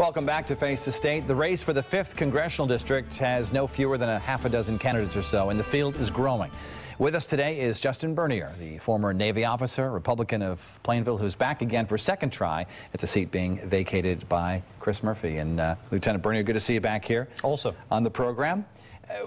Welcome back to Face the State. The race for the 5th Congressional District has no fewer than a half a dozen candidates or so, and the field is growing. With us today is Justin Bernier, the former Navy officer, Republican of Plainville, who's back again for a second try at the seat being vacated by Chris Murphy. And Lieutenant Bernier, good to see you back here. Also on the program.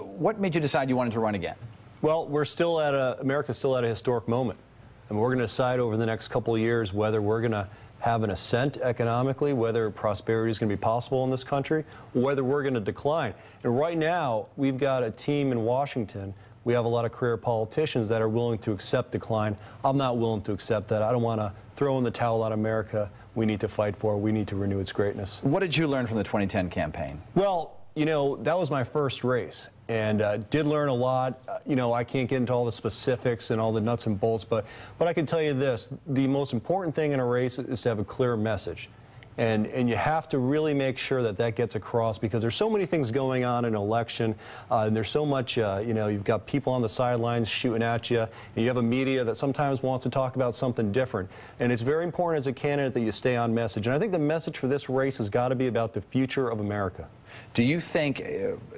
What made you decide you wanted to run again? Well, America's still at a historic moment, and we're going to decide over the next couple of years whether we're going to have an ascent economically, whether prosperity is going to be possible in this country, or whether we're going to decline. And right now, we've got a team in Washington. We have a lot of career politicians that are willing to accept decline. I'm not willing to accept that. I don't want to throw in the towel on America. We need to fight for it. We need to renew its greatness. What did you learn from the 2010 campaign? Well, you know, that was my first race, and did learn a lot. You know, I can't get into all the specifics and all the nuts and bolts, but I can tell you this. The most important thing in a race is to have a clear message. And you have to really make sure that that gets across, because there's so many things going on in an election, and there's so much, you know, you've got people on the sidelines shooting at you, and you have a media that sometimes wants to talk about something different. And it's very important as a candidate that you stay on message. And I think the message for this race has got to be about the future of America. Do you think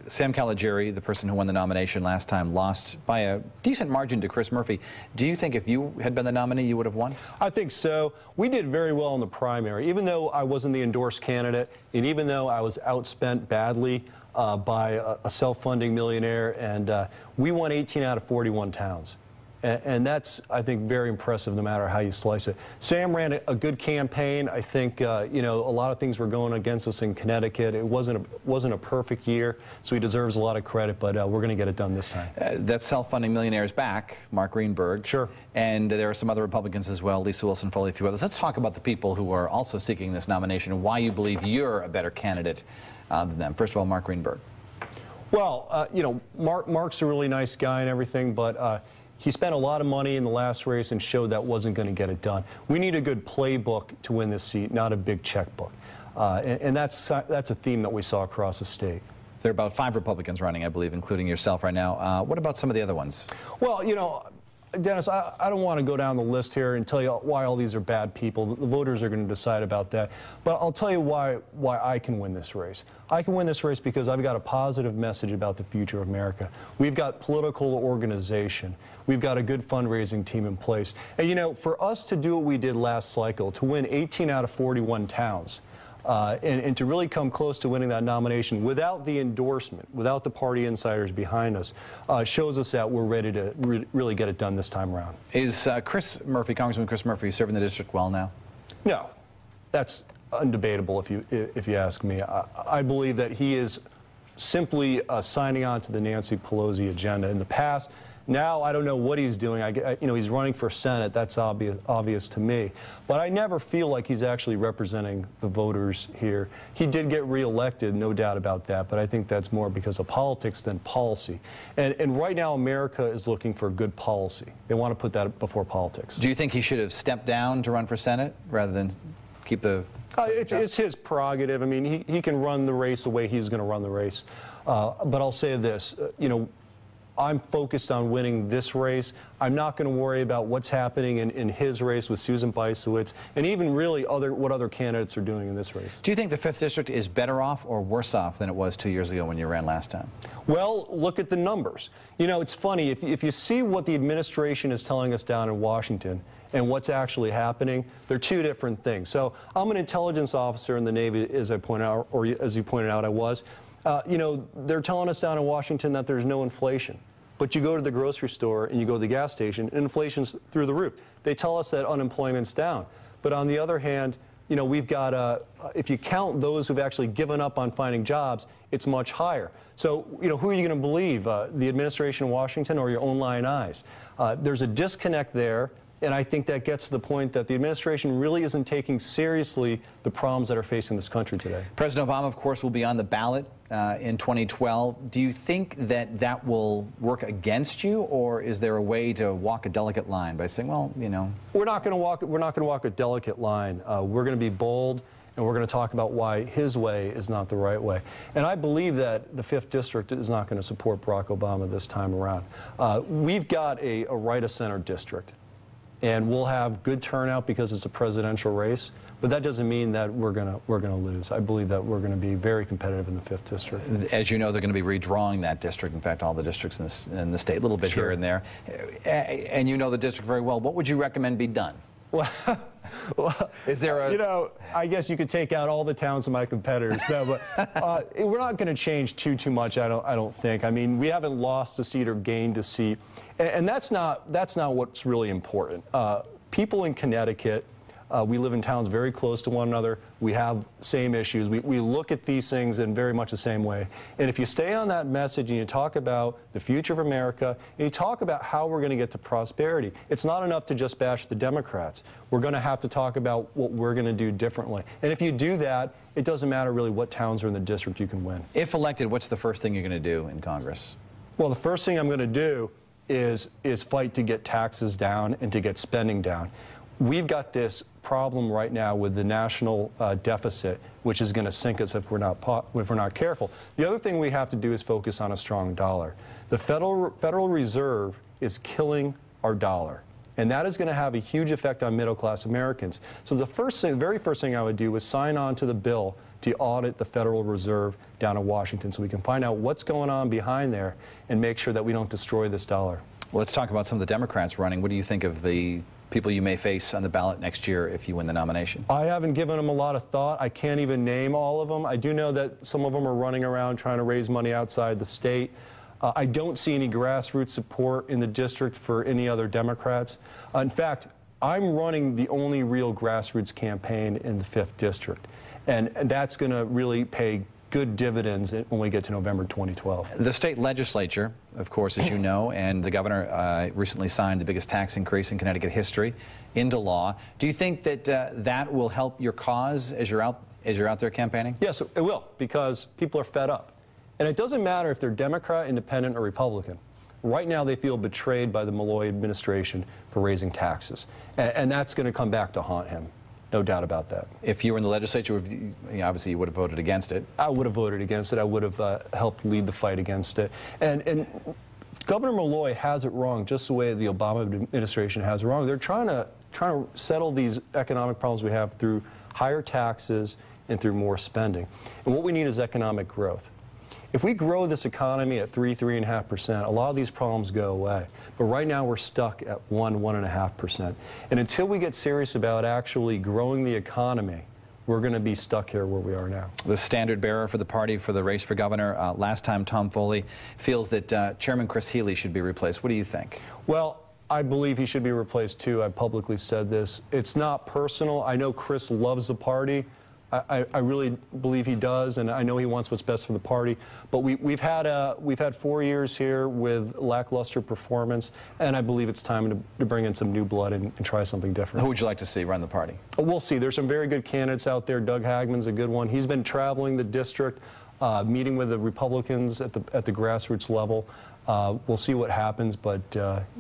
Sam Caligiuri, the person who won the nomination last time, lost by a decent margin to Chris Murphy? Do you think if you had been the nominee, you would have won? I think so. We did very well in the primary. Even though I wasn't the endorsed candidate, and even though I was outspent badly by a self-funding millionaire, and we won 18 out of 41 towns. And that's, I think, very impressive no matter how you slice it. Sam ran a good campaign. I think, you know, a lot of things were going against us in Connecticut. It wasn't a perfect year, so he deserves a lot of credit, but we're going to get it done this time. That self-funding millionaire is back, Mark Greenberg. Sure. And there are some other Republicans as well, Lisa Wilson Foley, a few others. Let's talk about the people who are also seeking this nomination and why you believe you're a better candidate than them. First of all, Mark Greenberg. Well, you know, Mark's a really nice guy and everything, but he spent a lot of money in the last race and showed that wasn't going to get it done. We need a good playbook to win this seat, not a big checkbook. And that's a theme that we saw across the state. There are about 5 Republicans running, I believe, including yourself right now. What about some of the other ones? Well, you know, Dennis, I don't want to go down the list here and tell you why all these are bad people. The voters are going to decide about that. But I'll tell you why I can win this race. I can win this race because I've got a positive message about the future of America. We've got political organization. We've got a good fundraising team in place. And, you know, for us to do what we did last cycle, to win 18 out of 41 towns, and to really come close to winning that nomination without the endorsement, without the party insiders behind us, shows us that we're ready to really get it done this time around. Is Chris Murphy, Congressman Chris Murphy, serving the district well now? No. That's undebatable if you ask me. I believe that he is simply signing on to the Nancy Pelosi agenda. In the past, now I don't know what he's doing. You know, he's running for Senate. That's obvious to me. But I never feel like he's actually representing the voters here. He did get reelected, no doubt about that, but I think that's more because of politics than policy. And right now, America is looking for good policy. They want to put that before politics. Do you think he should have stepped down to run for Senate rather than keep the... It's his prerogative. I mean, he can run the race the way he's going to run the race. But I'll say this, you know, I'm focused on winning this race. I'm not going to worry about what's happening in his race with Susan Bysiewicz, and even really what other candidates are doing in this race. Do you think the 5th District is better off or worse off than it was 2 years ago when you ran last time? Well, look at the numbers. You know, it's funny. If you see what the administration is telling us down in Washington and what's actually happening, they're two different things. So I'm an intelligence officer in the Navy, as I pointed out, or as you pointed out, I was. You know, they're telling us down in Washington that there's no inflation. But you go to the grocery store and you go to the gas station, and inflation's through the roof. They tell us that unemployment's down. But on the other hand, you know, we've got, if you count those who've actually given up on finding jobs, it's much higher. So, you know, who are you going to believe, the administration in Washington or your own lying eyes? There's a disconnect there. And I think that gets to the point that the administration really isn't taking seriously the problems that are facing this country today. President Obama, of course, will be on the ballot in 2012. Do you think that that will work against you, or is there a way to walk a delicate line by saying, well, you know? We're not going to walk a delicate line. We're going to be bold, and we're going to talk about why his way is not the right way. And I believe that the 5th District is not going to support Barack Obama this time around. We've got a right-of-center district. and we'll have good turnout because it's a presidential race. But that doesn't mean that we're gonna lose. I believe that we're going to be very competitive in the 5th district. As you know, they're going to be redrawing that district. In fact, all the districts in the state, a little bit Sure. here and there. And you know the district very well. What would you recommend be done? Well, is there a... You know, I guess you could take out all the towns of my competitors. No, but we're not going to change too much. I don't think. I mean, we haven't lost a seat or gained a seat, and that's not what's really important. People in Connecticut. We live in towns very close to one another. We have same issues. We look at these things in very much the same way. And if you stay on that message and you talk about the future of America, and you talk about how we're going to get to prosperity, it's not enough to just bash the Democrats. We're going to have to talk about what we're going to do differently. And if you do that, it doesn't matter really what towns are in the district, you can win. If elected, what's the first thing you're going to do in Congress? Well, the first thing I'm going to do is fight to get taxes down and to get spending down. We've got this problem right now with the national deficit, which is going to sink us if we're not careful. The other thing we have to do is focus on a strong dollar. The Federal Reserve is killing our dollar, and that is going to have a huge effect on middle-class Americans. So the very first thing I would do is sign on to the bill to audit the Federal Reserve down in Washington, so we can find out what's going on behind there and make sure that we don't destroy this dollar. Well, let's talk about some of the Democrats running. What do you think of the people you may face on the ballot next year if you win the nomination? I haven't given them a lot of thought. I can't even name all of them. I do know that some of them are running around trying to raise money outside the state. I don't see any grassroots support in the district for any other Democrats. In fact, I'm running the only real grassroots campaign in the 5th district, and that's going to really pay good dividends when we get to November 2012. The state legislature, of course, as you know, and the governor recently signed the biggest tax increase in Connecticut history into law. Do you think that that will help your cause as you're out there campaigning? Yes, it will, because people are fed up. And it doesn't matter if they're Democrat, Independent, or Republican. Right now they feel betrayed by the Malloy administration for raising taxes. And that's going to come back to haunt him. No doubt about that. If you were in the legislature, obviously you would have voted against it. I would have voted against it. I would have helped lead the fight against it. And Governor Malloy has it wrong, just the way the Obama administration has it wrong. They're trying to settle these economic problems we have through higher taxes and through more spending. And what we need is economic growth. If we grow this economy at 3.5%, a lot of these problems go away. But right now we're stuck at 1.5%. And until we get serious about actually growing the economy, we're going to be stuck here where we are now. The standard bearer for the party for the race for governor last time, Tom Foley, feels that Chairman Chris Healy should be replaced. What do you think? Well, I believe he should be replaced too. I've publicly said this. It's not personal. I know Chris loves the party. I really believe he does, and I know he wants what's best for the party. But we've had 4 years here with lackluster performance, and I believe it's time to bring in some new blood and try something different. Who would you like to see run the party? We'll see. There's some very good candidates out there. Doug Hagman's a good one. He's been traveling the district, meeting with the Republicans at the grassroots level. We'll see what happens, but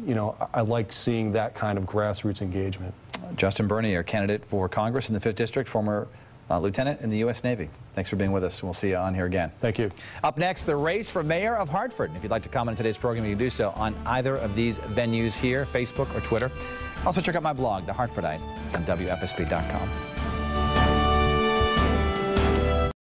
you know, I like seeing that kind of grassroots engagement. Justin Bernier, candidate for Congress in the 5th District, former lieutenant in the U.S. Navy. Thanks for being with us. We'll see you on here again. Thank you. Up next, the race for mayor of Hartford. If you'd like to comment on today's program, you can do so on either of these venues here, Facebook or Twitter. Also, check out my blog, The Hartfordite, on WFSB.com.